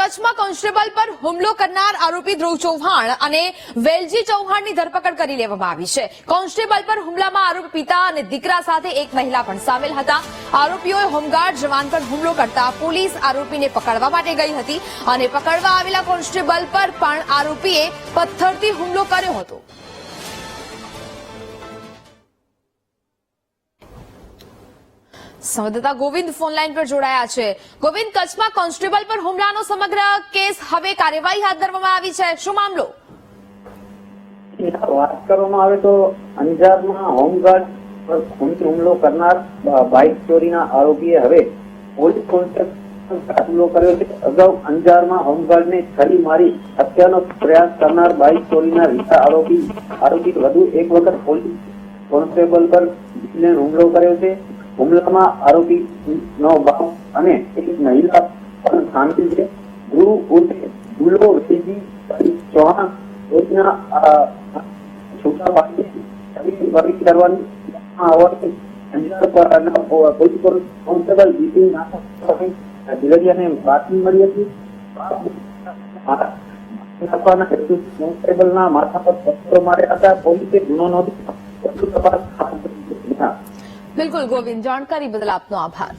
કચ્છમાં કોન્સ્ટેબલ પર હુમલો કરનાર આરોપી ધ્રુવ ચૌહાણ અને વેલજી ચૌહાણની ધરપકડ કરી લેવામાં આવી છે। કોન્સ્ટેબલ પર હુમલામાં આરોપી પિતા અને દીકરા સાથે એક મહિલા પણ સામેલ હતા। આરોપીઓએ હોમગાર્ડ જવાન પર હુમલો કરતા પોલીસ આરોપીને પકડવા માટે ગઈ હતી અને પકડવા આવેલા કોન્સ્ટેબલ પર પણ આરોપીએ પથ્થરથી હુમલો કર્યો હતો। સંવાદદાતા ગોવિંદ ફોનલાઈન પર જોડાયા છે। ગોવિંદ, કચ્છમાં કોન્સ્ટેબલ પર હુમલાનો સમગ્ર કેસ હવે કાર્યવાહી હાથ ધરવામાં આવી છે, શું મામલો? વાત કરવામાં આવે તો અંજારમાં હોમગાર્ડ પર ખૂનથી હુમલો કરનાર બાઇક ચોરીના આરોપીએ હવે પોલીસ કોન્સ્ટેબલ હુમલો કર્યો છે। અગાઉ અંજારમાં હોમગાર્ડને છરી મારી હત્યાનો પ્રયાસ કરનાર બાઇક ચોરીના રીતા આરોપી વધુ એક વખત પોલીસ કોન્સ્ટેબલ પર હુમલો કર્યો છે। હુમલામાં આરોપીનો બાપ અને એક મહિલા પણ સામેલ છે। ધ્રુવ ઉર્ફે ગુલો વેલજી ચૌહાણ રોજના છૂટા પાડી કરવાની હોવાથી અંજાર પોલીસ કોન્સ્ટેબલ બિપિન દિલડિયાને બાતમી મળી હતી। કોન્સ્ટેબલના માથા પર પથ્થરો માર્યા હતા। પોલીસે ગુનો નોંધી વધુ તપાસ હાથ ધરી। બિલકુલ ગોવિંદ, જાણકારી બદલ આપનો આભાર।